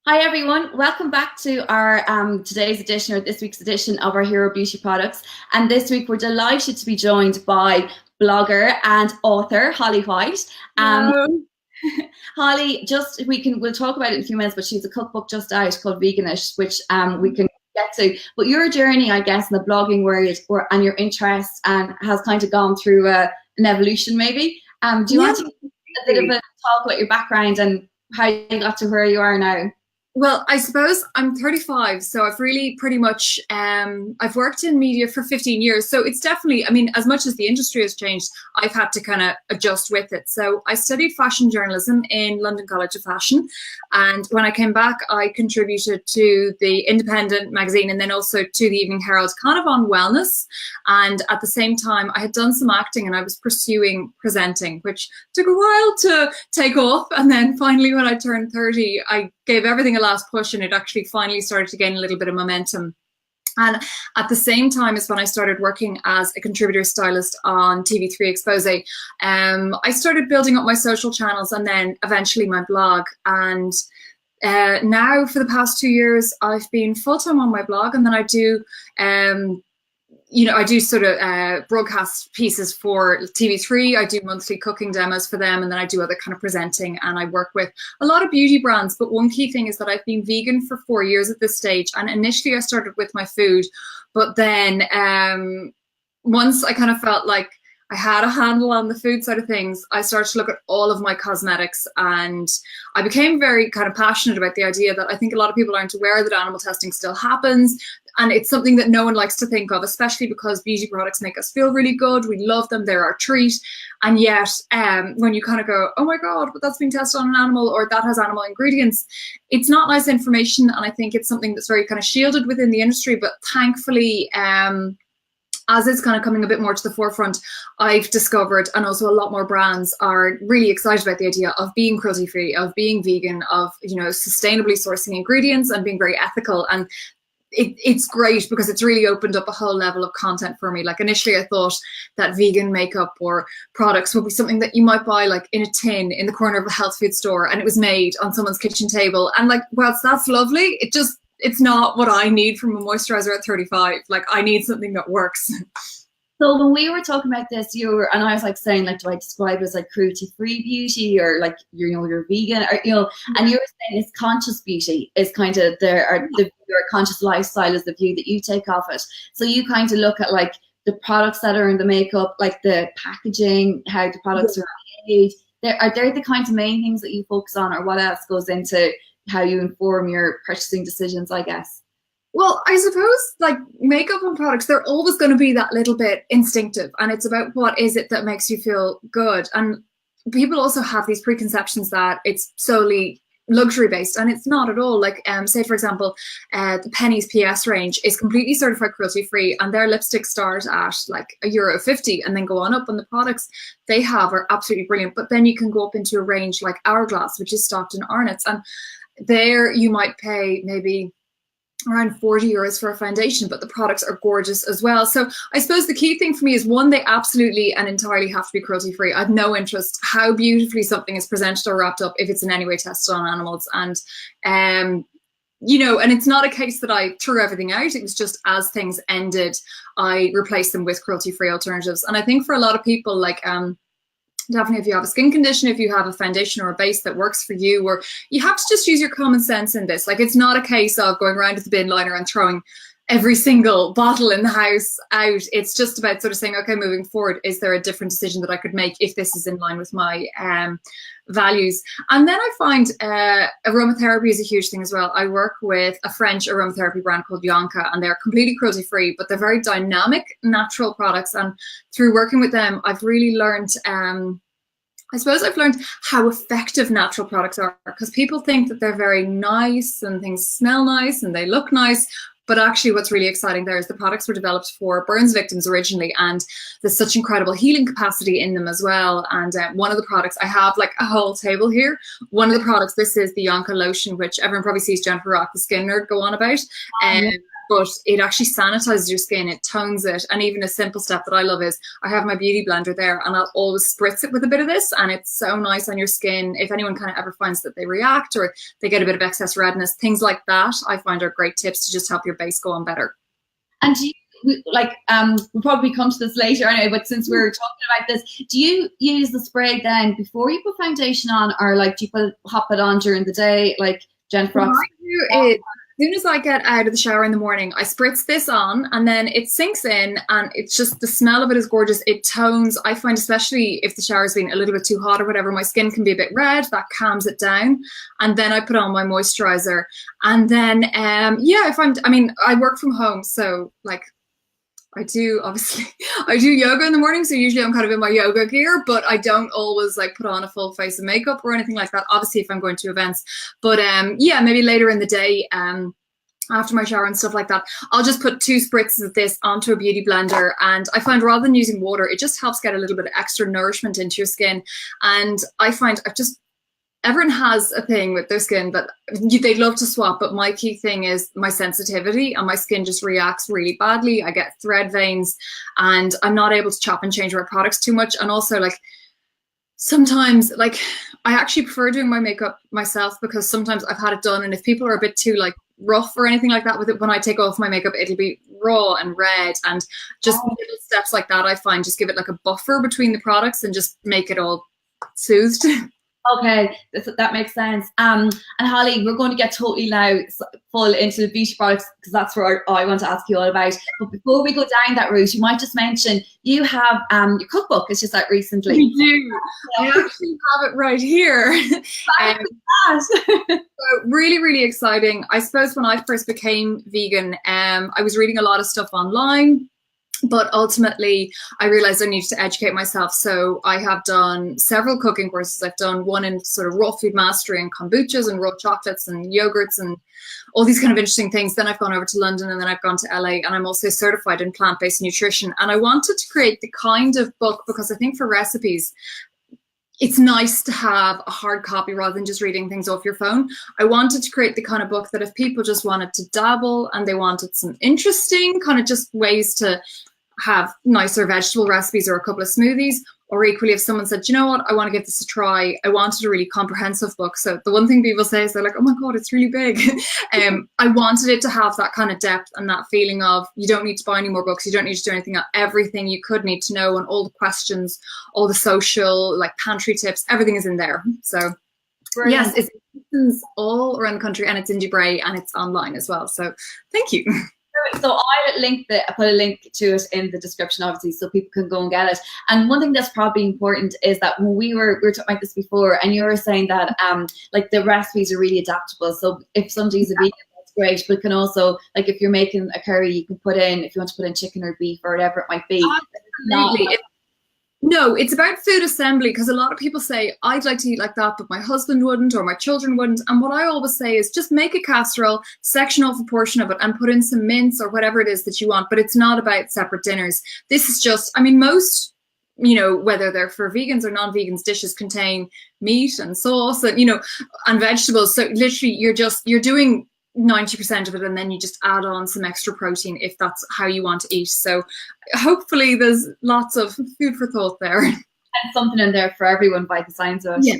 Hi everyone, welcome back to our today's edition or this week's edition of our Hero Beauty products. And this week we're delighted to be joined by blogger and author Holly White. Um, No. Holly, we'll talk about it in a few minutes, but she's a cookbook just out called Veganish, which we can get to. But your journey, I guess, in the blogging world and your interest has kind of gone through an evolution, maybe. Do you Yeah, want to give a bit of a talk about your background and how you got to where you are now? well, I suppose I'm 35, so I've really pretty much I've worked in media for 15 years. So it's definitely, I mean, as much as the industry has changed, I've had to kind of adjust with it. So I studied fashion journalism in London College of Fashion, and when I came back, I contributed to the Independent magazine and then also to the Evening Herald, kind of on wellness. And at the same time, I had done some acting and I was pursuing presenting, which took a while to take off. And then finally, when I turned 30, I gave everything a last push and it actually finally started to gain a little bit of momentum. And at the same time as when I started working as a contributor stylist on TV3 Expose, I started building up my social channels and then eventually my blog. And now for the past 2 years, I've been full-time on my blog, and then I do I do sort of broadcast pieces for TV3. I do monthly cooking demos for them, and then I do other kind of presenting, and I work with a lot of beauty brands. But one key thing is that I've been vegan for 4 years at this stage, and initially I started with my food, but then once I kind of felt like I had a handle on the food side of things, I started to look at all of my cosmetics, and I became very kind of passionate about the idea that I think a lot of people aren't aware that animal testing still happens. And it's something that no one likes to think of, especially because beauty products make us feel really good. We love them. They're our treat. And yet, when you kind of go, oh my God, but that's been tested on an animal, or that has animal ingredients, it's not nice information. And I think it's something that's very kind of shielded within the industry. But thankfully, as it's kind of coming a bit more to the forefront, I've discovered, and also a lot more brands are really excited about the idea of being cruelty-free, of being vegan, of, sustainably sourcing ingredients and being very ethical. And it's great because it's really opened up a whole level of content for me. Like initially I thought that vegan makeup or products would be something that you might buy like in a tin in the corner of a health food store, and it was made on someone's kitchen table. And like, whilst that's lovely, it's not what I need from a moisturizer at 35. Like I need something that works. So when we were talking about this, and I was like saying, like, do I describe it as like cruelty-free beauty, or like you're vegan, or and you were saying it's conscious beauty is kind of your conscious lifestyle is the view that you take of it. So you kind of look at like the products that are in the makeup, like the packaging, how the products are made. Are they the kinds of main things that you focus on, or what else goes into how you inform your purchasing decisions, I guess? Well, I suppose like makeup and products, they're always going to be that little bit instinctive, and it's about what is it that makes you feel good. And people also have these preconceptions that it's solely luxury based, and it's not at all. Like say for example, the Penny's PS range is completely certified cruelty free, and their lipsticks start at like €1.50 and then go on up, and the products they have are absolutely brilliant. But then you can go up into a range like Hourglass, which is stocked in Arnott's, and there you might pay maybe around €40 for a foundation, but the products are gorgeous as well. So I suppose the key thing for me is, one, they absolutely and entirely have to be cruelty free. I've no interest how beautifully something is presented or wrapped up if it's in any way tested on animals. And and it's not a case that I threw everything out. It was just as things ended, I replaced them with cruelty free alternatives. And I think for a lot of people, like definitely if you have a skin condition, if you have a foundation or a base that works for you, or you have to just use your common sense in this. Like it's not a case of going around with the bin liner and throwing every single bottle in the house out. It's just about sort of saying, okay, moving forward, is there a different decision that I could make if this is in line with my values? And then I find aromatherapy is a huge thing as well. I work with a French aromatherapy brand called YonKa, and they're completely cruelty free, but they're very dynamic, natural products. And through working with them, I've really learned I suppose I've learned how effective natural products are, because people think that they're very nice and things smell nice and they look nice. But actually what's really exciting there is the products were developed for burns victims originally, and there's such incredible healing capacity in them as well. And one of the products, I have like a whole table here. One of the products, this is the YonKa Lotion, which everyone probably sees Jennifer Rock, the skin nerd, go on about. but it actually sanitizes your skin, it tones it. And even a simple step that I love is I have my beauty blender there and I'll always spritz it with a bit of this, and it's so nice on your skin. If anyone kind of ever finds that they react or they get a bit of excess redness, things like that I find are great tips to just help your base go on better. And do you, we'll probably come to this later anyway, but since we're talking about this, do you use the spray then before you put foundation on, or like do you hop it on during the day, like Jennifer? What I do is, as soon as I get out of the shower in the morning, I spritz this on and then it sinks in, and it's just, the smell of it is gorgeous. It tones. I find, especially if the shower's been a little bit too hot or whatever, my skin can be a bit red, that calms it down. And then I put on my moisturizer. And then, I work from home, so like, I do yoga in the morning, so usually I'm kind of in my yoga gear, but I don't always like put on a full face of makeup or anything like that, obviously if I'm going to events. But maybe later in the day, after my shower and stuff like that, I'll just put 2 spritzes of this onto a beauty blender. And I find rather than using water, it just helps get a little bit of extra nourishment into your skin. And I find everyone has a thing with their skin that they'd love to swap, but my key thing is my sensitivity, and my skin just reacts really badly. I get thread veins and I'm not able to chop and change my products too much. And also, like, sometimes, like, I actually prefer doing my makeup myself, because sometimes I've had it done and if people are a bit too like rough or anything like that with it, when I take off my makeup, it'll be raw and red, and just little steps like that I find just give it like a buffer between the products and just make it all soothed. Okay, that makes sense. And Holly, we're going to get totally now full into the beauty products, because that's what I want to ask you all about. But before we go down that route, you might just mention you have your cookbook. It's just out recently. We do. I actually have it right here. So really, really exciting. I suppose when I first became vegan, I was reading a lot of stuff online. But ultimately, I realized I needed to educate myself. So I have done several cooking courses. I've done one in sort of raw food mastery and kombuchas and raw chocolates and yogurts and all these kind of interesting things. Then I've gone over to London, and then I've gone to LA, and I'm also certified in plant-based nutrition. And I wanted to create the kind of book, because I think for recipes, it's nice to have a hard copy rather than just reading things off your phone. I wanted to create the kind of book that if people just wanted to dabble and they wanted some interesting kind of just ways to have nicer vegetable recipes or a couple of smoothies, or equally if someone said, you know what, I want to give this a try, I wanted a really comprehensive book. So the one thing people say is they're like, oh my God, it's really big. I wanted it to have that kind of depth and that feeling of you don't need to buy any more books, you don't need to do anything else. Everything you could need to know and all the questions, all the social, like pantry tips, everything is in there. So brilliant. Yes, it's all around the country, and it's in Tilbury, and it's online as well. So thank you. So I put a link to it in the description, obviously, so people can go and get it. And one thing that's probably important is that when we were talking about this before, and you were saying that like the recipes are really adaptable. So if somebody's a vegan, that's great, but can also, like, if you're making a curry, you can put in, if you want to put in chicken or beef or whatever it might be. Absolutely. No, it's about food assembly, because a lot of people say, I'd like to eat like that, but my husband wouldn't, or my children wouldn't. And what I always say is just make a casserole, section off a portion of it, and put in some mince or whatever it is that you want. But it's not about separate dinners. This is just, I mean, most, you know, whether they're for vegans or non-vegans, dishes contain meat and sauce and, you know, and vegetables. So literally you're doing 90% of it, and then you just add on some extra protein if that's how you want to eat. So hopefully there's lots of food for thought there. And something in there for everyone by the signs of it. Yeah.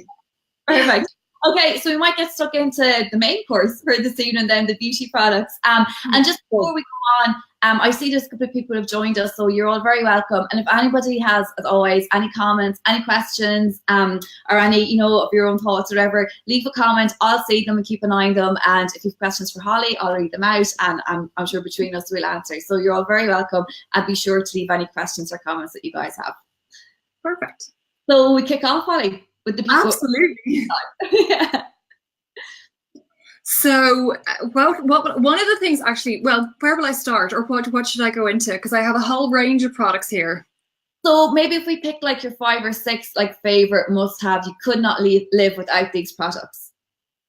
Perfect. Okay, so we might get stuck into the main course for this evening then, the beauty products. And just before we go on, I see there's a couple of people who have joined us, so you're all very welcome. And if anybody has, as always, any comments, any questions, or any, you know, of your own thoughts or whatever, leave a comment. I'll see them and keep an eye on them. And if you have questions for Holly, I'll read them out, and I'm sure between us we'll answer. So you're all very welcome, and be sure to leave any questions or comments that you guys have. Perfect. So we kick off, Holly, with the people. Absolutely. Yeah. So, well, one of the things actually, well, where will I start, or what should I go into? Because I have a whole range of products here. So maybe if we pick like your 5 or 6 like favorite must-have, you could not live without these products.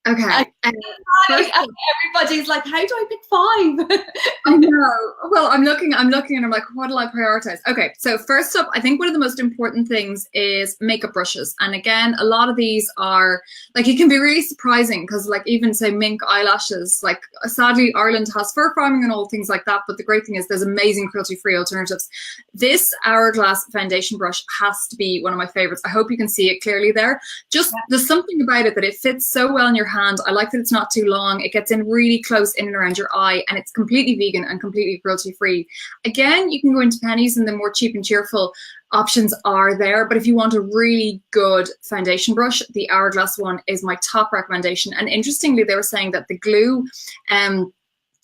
Okay. Everybody's like, how do I pick 5? I know. Well, I'm looking and I'm like, what do I prioritize? Okay, so first up, I think one of the most important things is makeup brushes. And again, a lot of these are like, it can be really surprising because like even say mink eyelashes, like sadly Ireland has fur farming and all things like that. But the great thing is there's amazing cruelty-free alternatives. This Hourglass foundation brush has to be one of my favorites. I hope you can see it clearly there. Just there's something about it that it fits so well in your hand. I like that it's not too long. It gets in really close in and around your eye, and it's completely vegan and completely cruelty free. Again, you can go into pennies and the more cheap and cheerful options are there, but if you want a really good foundation brush, the Hourglass one is my top recommendation. And interestingly, they were saying that the glue,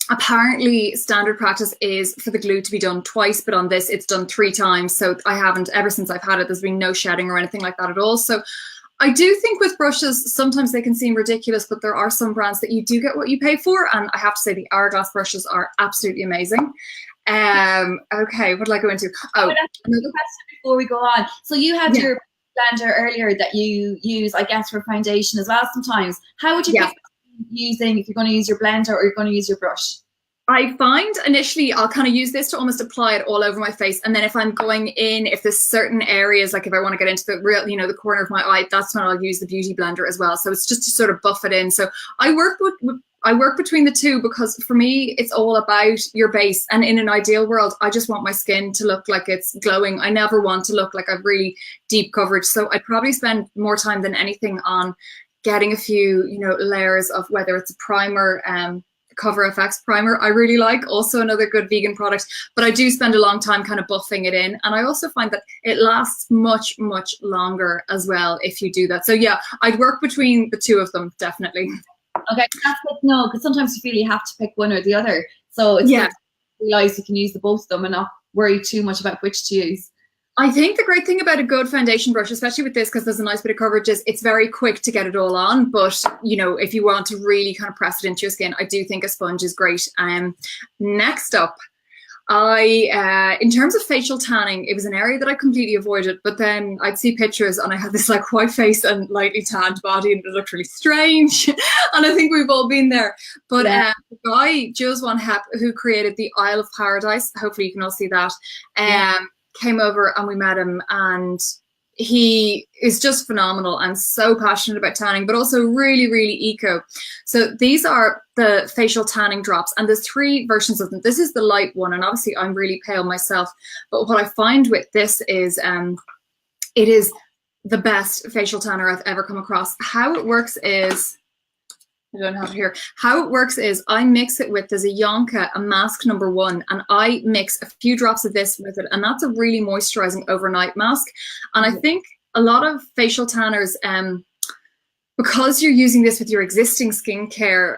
apparently standard practice is for the glue to be done twice, but on this it's done 3 times. So I haven't, ever since I've had it, there's been no shedding or anything like that at all. So I do think with brushes, sometimes they can seem ridiculous, but there are some brands that you do get what you pay for. And I have to say the Hourglass brushes are absolutely amazing. Okay, what will I go into? Oh, another question before we go on. So you had your blender earlier that you use, I guess, for foundation as well sometimes. How would you pick using, if you're going to use your blender or you're going to use your brush? I find initially I'll kind of use this to almost apply it all over my face. And then if I'm going in, if there's certain areas, like if I want to get into the real, the corner of my eye, that's when I'll use the beauty blender as well. So it's just to sort of buff it in. So I work between the two because for me, it's all about your base. And in an ideal world, I just want my skin to look like it's glowing. I never want to look like I've really deep coverage. So I probably spend more time than anything on getting a few, layers of whether it's a primer, Cover FX primer I really like, also another good vegan product, but I do spend a long time kind of buffing it in, and I also find that it lasts much longer as well if you do that. So yeah, I'd work between the two of them, definitely. Okay, that's good to know, because sometimes you feel you have to pick one or the other, so it's good to realize you can use the both of them and not worry too much about which to use. I think the great thing about a good foundation brush, especially with this, because there's a nice bit of coverage, is it's very quick to get it all on. But, if you want to really kind of press it into your skin, I do think a sponge is great. Next up, in terms of facial tanning, it was an area that I completely avoided, but then I'd see pictures and I had this like white face and lightly tanned body and it looked really strange. And I think we've all been there. But the guy, Jules Van Hepp, who created the Isle of Paradise, hopefully you can all see that, came over and we met him, and he is just phenomenal and so passionate about tanning, but also really eco. So these are the facial tanning drops, and there's 3 versions of them. This is the light one, and obviously I'm really pale myself, but what I find with this is it is the best facial tanner I've ever come across. How it works is, I don't have it here. How it works is I mix it with, there's a YonKa, a mask number 1, and I mix a few drops of this with it, and that's a really moisturizing overnight mask. And I think a lot of facial tanners, because you're using this with your existing skincare,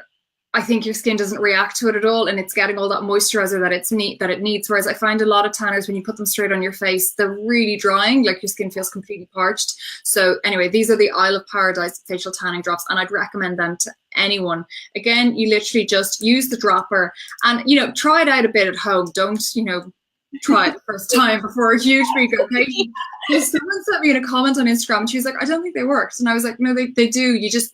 I think your skin doesn't react to it at all, and it's getting all that moisturizer that it needs. Whereas I find a lot of tanners, when you put them straight on your face, they're really drying, like your skin feels completely parched. So anyway, these are the Isle of Paradise facial tanning drops, and I'd recommend them to anyone. Again, you literally just use the dropper and, try it out a bit at home. Don't, try it the first time before a huge big occasion. Someone sent me in a comment on Instagram and she was like, I don't think they worked. And I was like, no, they do. You just,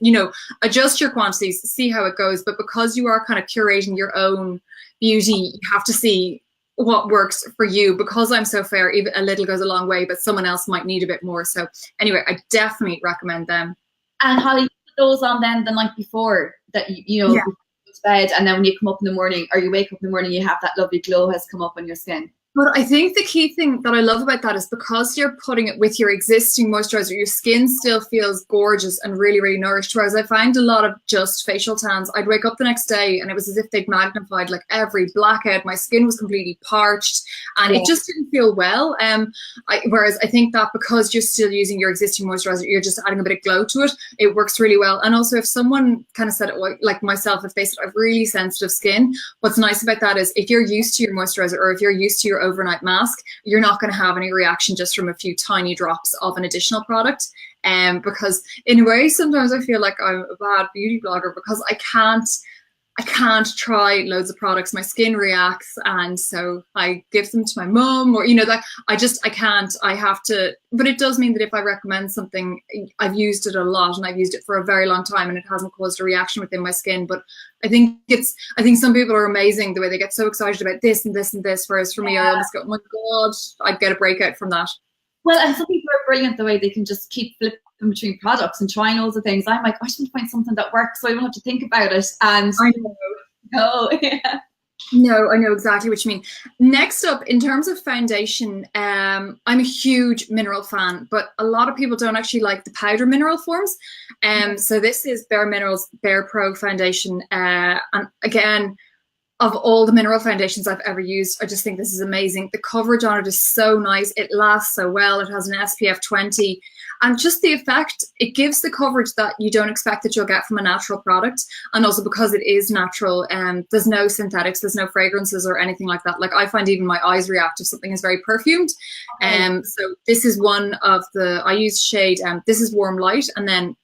adjust your quantities, see how it goes. But because you are kind of curating your own beauty, you have to see what works for you. Because I'm so fair, even a little goes a long way, but someone else might need a bit more. So anyway, I definitely recommend them. And Holly, you put those on then the night before that, you go to bed, and then when you come up in the morning, or you wake up in the morning, you have that lovely glow has come up on your skin. But I think the key thing that I love about that is because you're putting it with your existing moisturizer, your skin still feels gorgeous and really nourished. Whereas I find a lot of just facial tans, I'd wake up the next day and it was as if they'd magnified like every blackhead. My skin was completely parched and it just didn't feel well. Whereas I think that because you're still using your existing moisturizer, you're just adding a bit of glow to it. It works really well. And also if someone kind of said it like myself, if they said I have really sensitive skin, what's nice about that is if you're used to your moisturizer or if you're used to your overnight mask, you're not going to have any reaction just from a few tiny drops of an additional product. Because in a way, sometimes I feel like I'm a bad beauty blogger because I can't try loads of products. My skin reacts, and so I give them to my mum, or that I can't. I have to. But it does mean that if I recommend something, I've used it a lot, and I've used it for a very long time, and it hasn't caused a reaction within my skin. But I think some people are amazing the way they get so excited about this and this and this. Whereas for me, I almost go, oh my god, I'd get a breakout from that. Well, and some people are brilliant the way they can just keep flipping between products and trying loads of things. I'm like, I just want to find something that works so I don't have to think about it. And I know. Yeah. No, I know exactly what you mean. Next up, in terms of foundation, I'm a huge mineral fan, but a lot of people don't actually like the powder mineral forms. So this is Bare Minerals BAREPRO foundation. And again, of all the mineral foundations I've ever used, I just think this is amazing. The coverage on it is so nice. It lasts so well. It has an SPF 20. And just the effect, it gives the coverage that you don't expect that you'll get from a natural product. And also because it is natural, there's no synthetics, there's no fragrances or anything like that. Like I find even my eyes react if something is very perfumed. So this is one of I use shade, this is Warm Light. And then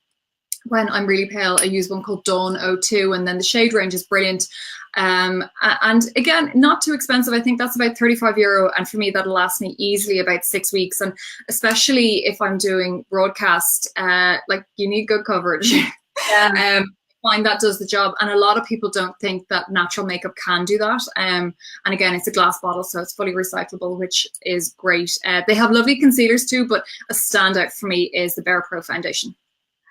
when I'm really pale, I use one called Dawn 02. And then the shade range is brilliant. And again, not too expensive. I think that's about €35, and for me that'll last me easily about 6 weeks. And especially if I'm doing broadcast, like you need good coverage. I find that does the job, and a lot of people don't think that natural makeup can do that. And again, it's a glass bottle, so it's fully recyclable, which is great. They have lovely concealers too, but a standout for me is the BAREPRO foundation.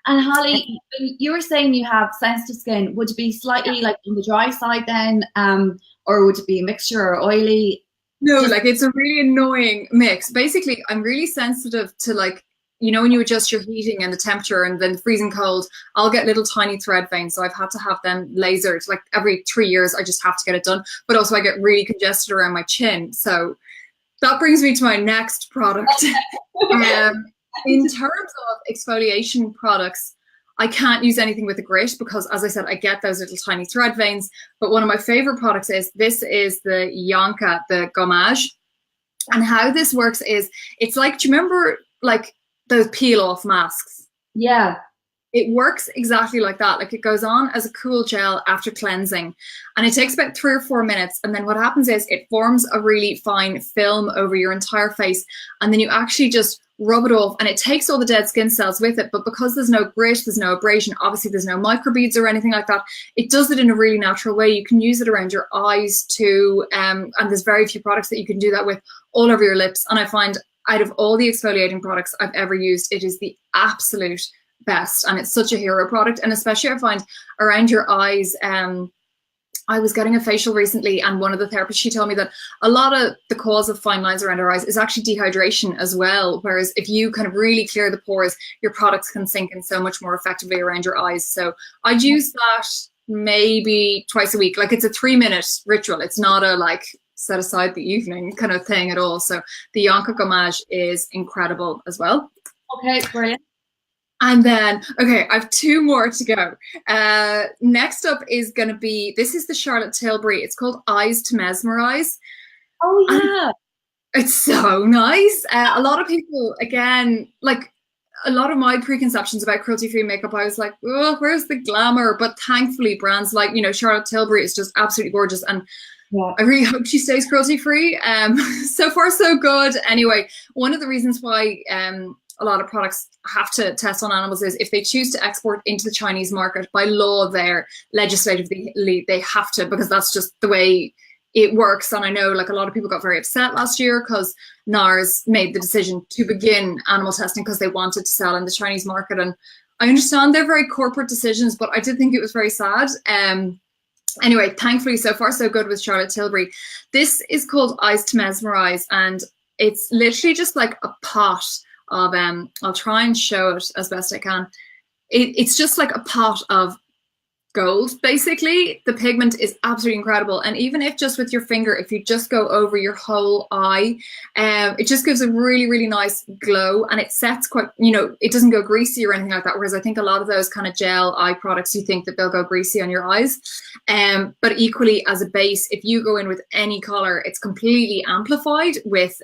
And Holly, you were saying you have sensitive skin. Would it be slightly like on the dry side then, or would it be a mixture or oily? No, like it's a really annoying mix. Basically, I'm really sensitive to when you adjust your heating and the temperature and then freezing cold, I'll get little tiny thread veins. So I've had to have them lasered. Like every 3 years, I just have to get it done. But also I get really congested around my chin. So that brings me to my next product. In terms of exfoliation products, I can't use anything with a grit because, as I said, I get those little tiny thread veins. But one of my favorite products is the YonKa, the Gommage. And how this works is, it's like, do you remember like those peel off masks? Yeah. It works exactly like that. Like it goes on as a cool gel after cleansing, and it takes about 3 or 4 minutes. And then what happens is it forms a really fine film over your entire face. And then you actually just rub it off, and it takes all the dead skin cells with it. But because there's no grit, there's no abrasion, obviously there's no microbeads or anything like that. It does it in a really natural way. You can use it around your eyes too. And there's very few products that you can do that with, all over your lips. And I find out of all the exfoliating products I've ever used, it is the absolute best, and it's such a hero product. And especially I find around your eyes, I was getting a facial recently, and one of the therapists, she told me that a lot of the cause of fine lines around our eyes is actually dehydration as well. Whereas if you kind of really clear the pores, your products can sink in so much more effectively around your eyes. So I'd use that maybe twice a week. Like it's a 3-minute ritual. It's not a like set aside the evening kind of thing at all. So the YonKa Gommage is incredible as well. Okay, brilliant. And then, okay, I have 2 more to go. Next up is going to be, this is the Charlotte Tilbury. It's called Eyes to Mesmerise. Oh, yeah. And it's so nice. A lot of people, again, like a lot of my preconceptions about cruelty-free makeup, I was like, oh, where's the glamour? But thankfully, brands like, Charlotte Tilbury is just absolutely gorgeous. And yeah, I really hope she stays cruelty-free. So far, so good. Anyway, one of the reasons why a lot of products have to test on animals is if they choose to export into the Chinese market, by law there, legislatively, they have to, because that's just the way it works. And I know like a lot of people got very upset last year because NARS made the decision to begin animal testing because they wanted to sell in the Chinese market. And I understand they're very corporate decisions, but I did think it was very sad. Anyway, thankfully, so far so good with Charlotte Tilbury. This is called Eyes to Mesmerise, and it's literally just like a pot of, I'll try and show it as best I can. It's just like a pot of gold, basically. The pigment is absolutely incredible. And even if just with your finger, if you just go over your whole eye, it just gives a really, really nice glow, and it sets quite, it doesn't go greasy or anything like that. Whereas I think a lot of those kind of gel eye products, you think that they'll go greasy on your eyes. But equally as a base, if you go in with any color, it's completely amplified with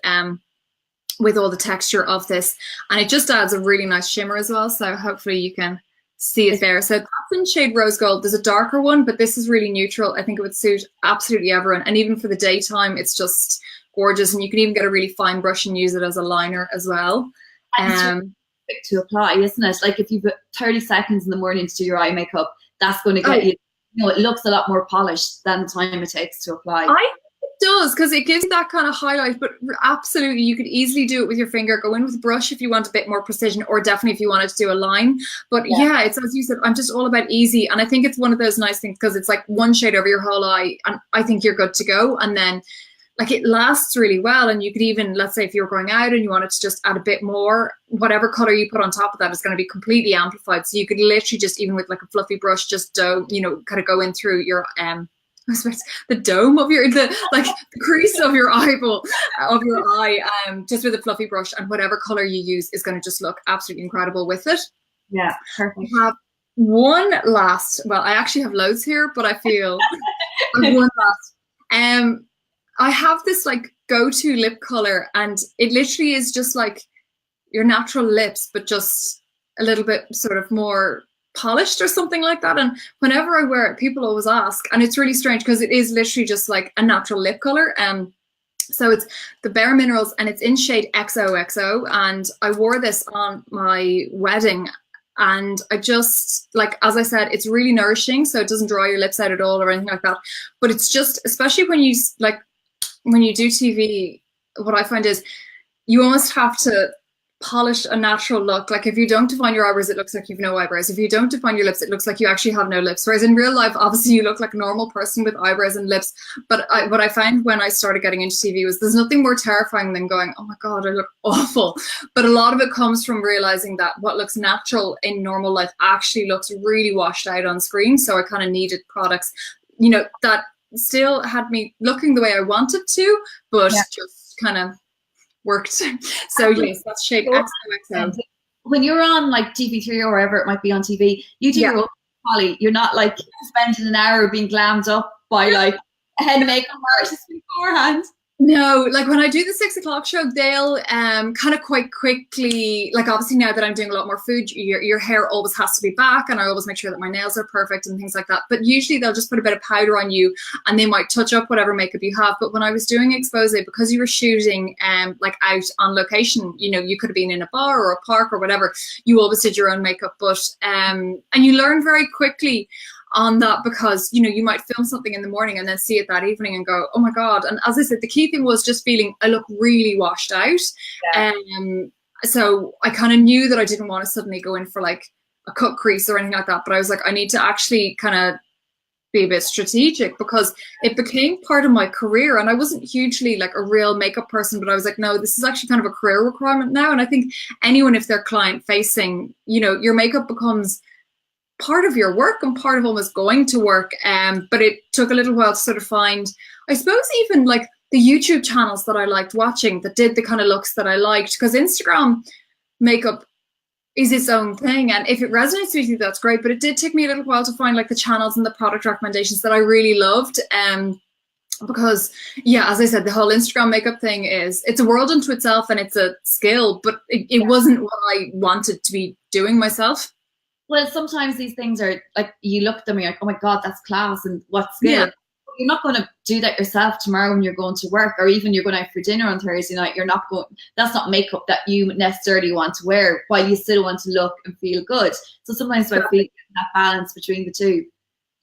all the texture of this, and it just adds a really nice shimmer as well. So hopefully you can see it there. So that's in shade Rose Gold. There's a darker one, but this is really neutral. I think it would suit absolutely everyone. And even for the daytime, it's just gorgeous. And you can even get a really fine brush and use it as a liner as well. Quick to apply, isn't it? Like if you've got 30 seconds in the morning to do your eye makeup, that's going to get you, you know, it looks a lot more polished than the time it takes to apply. It does, because it gives that kind of highlight, but absolutely you could easily do it with your finger. Go in with a brush if you want a bit more precision, or definitely if you wanted to do a line. But yeah, it's, as you said, I'm just all about easy. And I think it's one of those nice things because it's like one shade over your whole eye and I think you're good to go. And then like it lasts really well. And you could even, let's say if you're going out and you wanted to just add a bit more, whatever color you put on top of that is going to be completely amplified. So you could literally just, even with like a fluffy brush, just you know, kind of go in through your I suppose the dome of your, the crease of your eyeball, of your eye, just with a fluffy brush, and whatever color you use is going to just look absolutely incredible with it. Yeah, perfect. I have one last, well, I actually have loads here, but I feel I have one last. I have this like go-to lip color, and it literally is just like your natural lips, but just a little bit sort of more polished or something like that. And whenever I wear it, people always ask, and it's really strange because it is literally just like a natural lip color. So it's the Bare Minerals, and it's in shade XOXO, and I wore this on my wedding. And I just, like, as I said, it's really nourishing, so it doesn't dry your lips out at all or anything like that. But it's just, especially when you do TV, what I find is you almost have to polish a natural look. Like if you don't define your eyebrows, it looks like you've no eyebrows. If you don't define your lips, it looks like you actually have no lips. Whereas in real life, obviously you look like a normal person with eyebrows and lips. But what I found when I started getting into TV was there's nothing more terrifying than going, oh my God, I look awful. But a lot of it comes from realizing that what looks natural in normal life actually looks really washed out on screen. So I kind of needed products, you know, that still had me looking the way I wanted to, but just kind of worked. So yes, that's shade XOXO. When you're on like TV3 or wherever it might be on TV, you do your own poly. You're not like spending an hour being glammed up by like a head makeup artist beforehand. No, like when I do the 6 o'clock show, they'll kind of quite quickly, like obviously now that I'm doing a lot more food, your hair always has to be back, and I always make sure that my nails are perfect and things like that. But usually they'll just put a bit of powder on you, and they might touch up whatever makeup you have. But when I was doing expose, because you were shooting like out on location, you know, you could have been in a bar or a park or whatever, you always did your own makeup. But and you learn very quickly on that, because you know you might film something in the morning and then see it that evening and go, oh my God. And as I said, the key thing was just feeling I look really washed out. So I kind of knew that I didn't want to suddenly go in for like a cut crease or anything like that, but I was like, I need to actually kind of be a bit strategic, because it became part of my career. And I wasn't hugely like a real makeup person, but I was like, no, this is actually kind of a career requirement now. And I think anyone, if they're client facing, you know, your makeup becomes part of your work and part of almost going to work. But it took a little while to sort of find, I suppose, even like the YouTube channels that I liked watching that did the kind of looks that I liked, because Instagram makeup is its own thing. And if it resonates with you, that's great. But it did take me a little while to find like the channels and the product recommendations that I really loved. Because yeah, as I said, the whole Instagram makeup thing it's a world unto itself, and it's a skill, but it wasn't what I wanted to be doing myself. Well, sometimes these things are like, you look at them and you're like, oh my God, that's class, and what skill. Yeah. You're not going to do that yourself tomorrow when you're going to work, or even you're going out for dinner on Thursday night. You're not going, that's not makeup that you necessarily want to wear, while you still want to look and feel good. So sometimes I feel that balance between the two.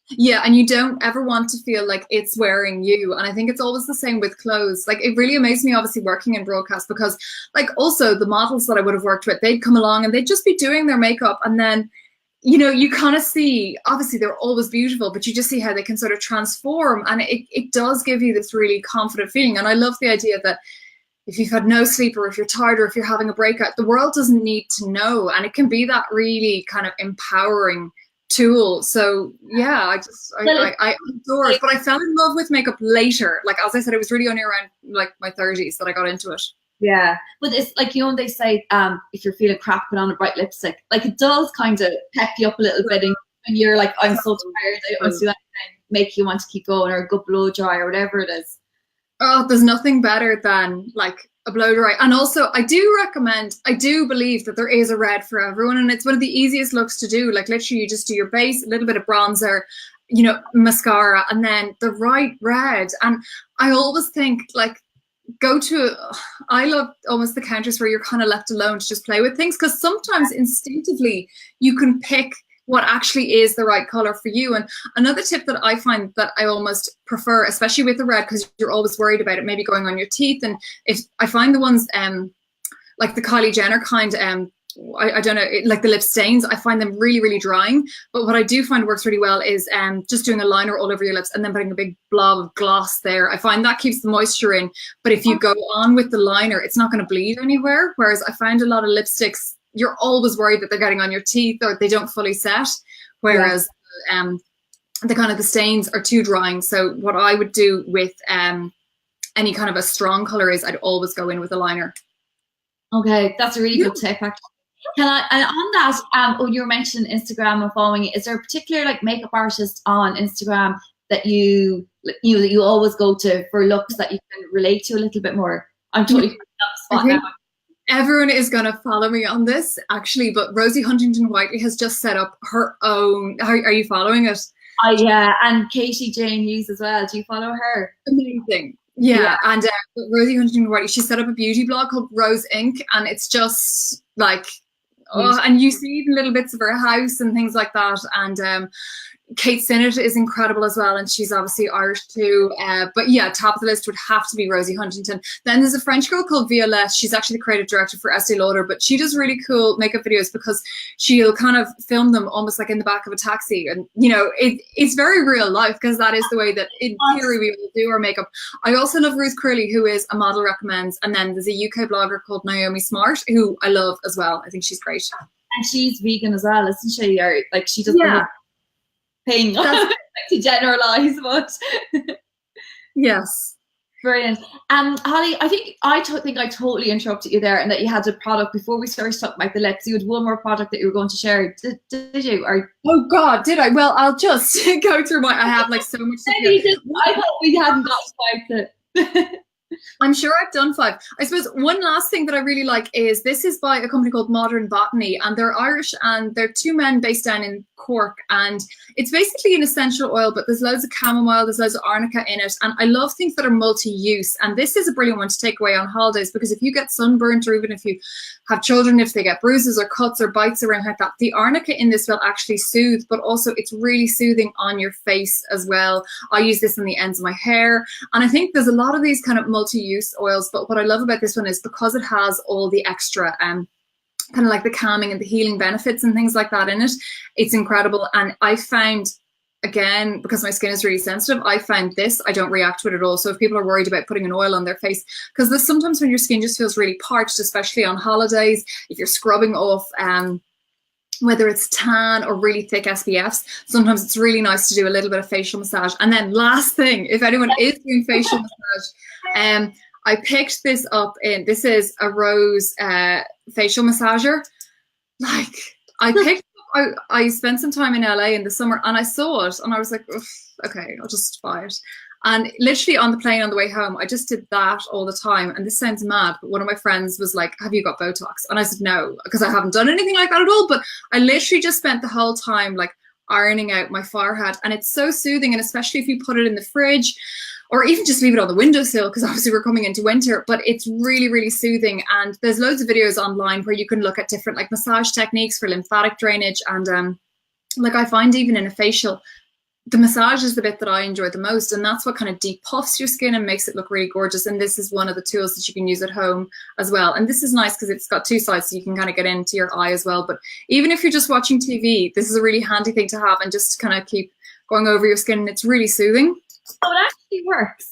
Yeah, and you don't ever want to feel like it's wearing you. And I think it's always the same with clothes. Like it really amazed me, obviously, working in broadcast, because like also the models that I would have worked with, they'd come along and they'd just be doing their makeup, and then you know, you kind of see, obviously they're always beautiful, but you just see how they can sort of transform. And it does give you this really confident feeling. And I love the idea that if you've had no sleep, or if you're tired, or if you're having a breakout, the world doesn't need to know. And it can be that really kind of empowering tool. So yeah, I adore it. But I fell in love with makeup later. Like, as I said, it was really only around like my 30s that I got into it. Yeah, but it's like, you know, they say if you're feeling crap, put on a bright lipstick. Like it does kind of pep you up a little bit, and you're like, I'm so tired, I don't want to do anything, make you want to keep going, or a good blow dry or whatever it is. Oh, there's nothing better than like a blow dry. And also I do believe that there is a red for everyone, and it's one of the easiest looks to do. Like literally you just do your base, a little bit of bronzer, you know, mascara, and then the right red. And I always think like I love almost the counters where you're kind of left alone to just play with things, because sometimes instinctively you can pick what actually is the right color for you. And another tip that I find that I almost prefer, especially with the red, because you're always worried about it maybe going on your teeth. And if I find the ones like the Kylie Jenner kind, I don't know, like the lip stains, I find them really, really drying. But what I do find works really well is just doing a liner all over your lips and then putting a big blob of gloss there. I find that keeps the moisture in. But if you go on with the liner, it's not going to bleed anywhere. Whereas I find a lot of lipsticks, you're always worried that they're getting on your teeth or they don't fully set. Whereas the stains are too drying. So what I would do with any kind of a strong color is I'd always go in with a liner. Okay, that's a really good tip, actually. And on that, when you were mentioning Instagram and following, is there a particular like makeup artist on Instagram that you always go to for looks that you can relate to a little bit more? I'm totally putting that spot now. Everyone is going to follow me on this, actually, but Rosie Huntington-Whiteley has just set up her own. Are you following it? Yeah, and Katie Jane Hughes as well. Do you follow her? Amazing. Yeah. And Rosie Huntington-Whiteley, she set up a beauty blog called Rose Inc. And it's just like, and you see even little bits of her house and things like that. And Kate Sinnott is incredible as well, and she's obviously Irish too. But yeah, top of the list would have to be Rosie Huntington. Then there's a French girl called Violette. She's actually the creative director for Estee Lauder, but she does really cool makeup videos because she'll kind of film them almost like in the back of a taxi. And, you know, it's very real life because that is the way that in theory we all do our makeup. I also love Ruth Curley, who is a model recommends. And then there's a UK blogger called Naomi Smart, who I love as well. I think she's great. And she's vegan as well, isn't she? Or like she doesn't thing to generalize, but yes, brilliant. Holly, I think I totally interrupted you there, and that you had a product before we started talking about the lips. You had one more product that you were going to share. Did you? Or oh God, did I? Well, I'll just go through I have like so much. I thought we hadn't got to it. I'm sure I've done 5. I suppose one last thing that I really like is this is by a company called Modern Botany, and they're Irish, and they're 2 men based down in Cork, and it's basically an essential oil, but there's loads of chamomile, there's loads of arnica in it, and I love things that are multi-use. And this is a brilliant one to take away on holidays, because if you get sunburnt, or even if you have children, if they get bruises or cuts or bites around like that, the arnica in this will actually soothe, but also it's really soothing on your face as well. I use this on the ends of my hair, and I think there's a lot of these kind of multi-use oils, but what I love about this one is because it has all the extra kind of like the calming and the healing benefits and things like that in it, it's incredible. And I found, again, because my skin is really sensitive, I found this, I don't react to it at all. So if people are worried about putting an oil on their face, because there's sometimes when your skin just feels really parched, especially on holidays, if you're scrubbing off whether it's tan or really thick SPFs, sometimes it's really nice to do a little bit of facial massage. And then last thing, if anyone is doing facial massage, I picked this up in, this is a Rose facial massager. Like, I spent some time in LA in the summer and I saw it and I was like, okay, I'll just buy it. And literally on the plane on the way home, I just did that all the time. And this sounds mad, but one of my friends was like, have you got Botox? And I said, no, because I haven't done anything like that at all. But I literally just spent the whole time like ironing out my forehead. And it's so soothing. And especially if you put it in the fridge or even just leave it on the windowsill, because obviously we're coming into winter, but it's really, really soothing. And there's loads of videos online where you can look at different like massage techniques for lymphatic drainage. And like I find even in a facial, the massage is the bit that I enjoy the most, and that's what kind of depuffs your skin and makes it look really gorgeous. And this is one of the tools that you can use at home as well. And this is nice because it's got 2 sides, so you can kind of get into your eye as well. But even if you're just watching TV, this is a really handy thing to have and just to kind of keep going over your skin. And it's really soothing. So it actually works.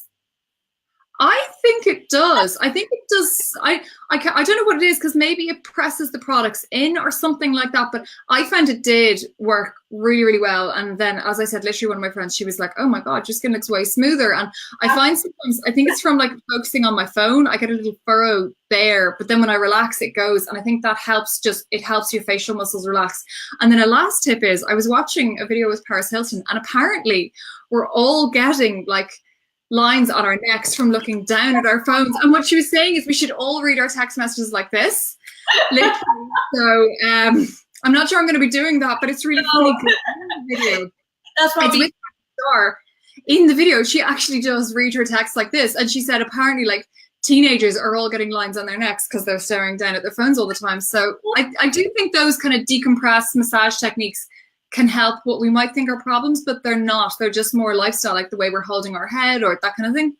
I think it does. I think it does. I don't know what it is, because maybe it presses the products in or something like that. But I found it did work really, really well. And then, as I said, literally one of my friends, she was like, oh my God, your skin looks way smoother. And I find sometimes, I think it's from like focusing on my phone, I get a little furrow there. But then when I relax, it goes. And I think that helps, it helps your facial muscles relax. And then a last tip is, I was watching a video with Paris Hilton, and apparently we're all getting like lines on our necks from looking down at our phones. And what she was saying is we should all read our text messages like this. Literally. So I'm not sure I'm going to be doing that, but it's really funny. Video. That's probably in the video. She actually does read her text like this, and she said apparently like teenagers are all getting lines on their necks because they're staring down at their phones all the time. So I do think those kind of decompressed massage techniques can help what we might think are problems, but they're not. They're just more lifestyle, like the way we're holding our head or that kind of thing.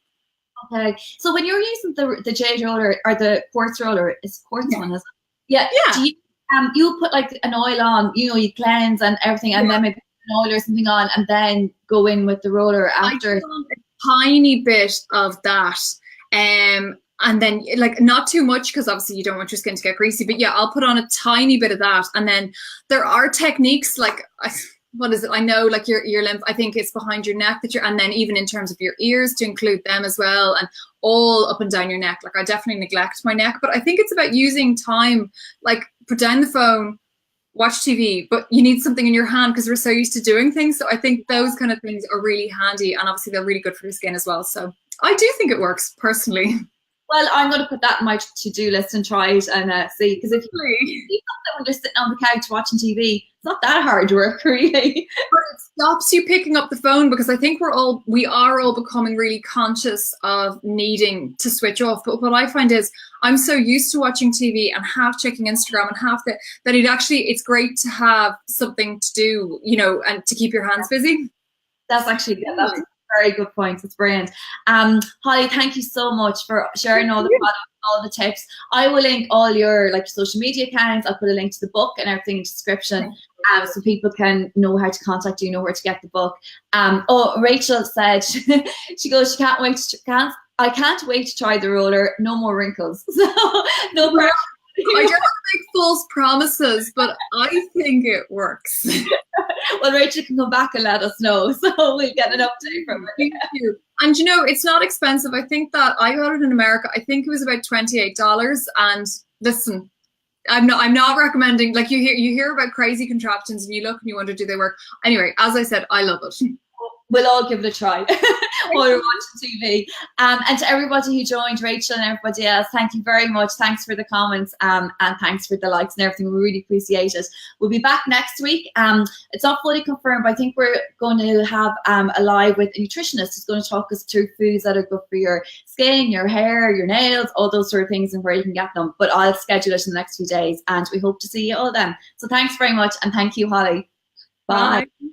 Okay. So when you're using the jade roller or the quartz roller, it's quartz one, isn't it? Yeah. Do you put like an oil on, you cleanse and everything, and then maybe an oil or something on, and then go in with the roller after? I do a tiny bit of that. And then like not too much, because obviously you don't want your skin to get greasy, but yeah, I'll put on a tiny bit of that. And then there are techniques like, what is it? I know like your lymph, I think it's behind your neck and then even in terms of your ears to include them as well, and all up and down your neck. Like I definitely neglect my neck, but I think it's about using time, like put down the phone, watch TV, but you need something in your hand because we're so used to doing things. So I think those kind of things are really handy, and obviously they're really good for your skin as well. So I do think it works personally. Well, I'm going to put that in my to-do list and try it and see, because if you see something when you're sitting on the couch watching TV, it's not that hard work, really. But it stops you picking up the phone, because I think we are all becoming really conscious of needing to switch off. But what I find is I'm so used to watching TV and half checking Instagram and half that it's great to have something to do, and to keep your hands busy. That's actually, that's very good point. It's brilliant. Holly, thank you so much for sharing all the products, all the tips. I will link all your social media accounts. I'll put a link to the book and everything in the description, so people can know how to contact you, know where to get the book. Rachel said she goes, I can't wait to try the roller. No more wrinkles. So no pressure. I don't make false promises, but I think it works. Well, Rachel can come back and let us know, so we'll get an update from her. Thank you. And it's not expensive. I think that I got it in America. I think it was about $28. And listen, I'm not recommending, like you hear about crazy contraptions and you look and you wonder, do they work? Anyway, as I said, I love it. We'll all give it a try while we're watching TV. And to everybody who joined, Rachel and everybody else, thank you very much. Thanks for the comments, and thanks for the likes and everything. We really appreciate it. We'll be back next week. It's not fully confirmed, but I think we're going to have a live with a nutritionist who's going to talk us through foods that are good for your skin, your hair, your nails, all those sort of things, and where you can get them. But I'll schedule it in the next few days, and we hope to see you all then. So thanks very much, and thank you, Holly. Bye. Bye.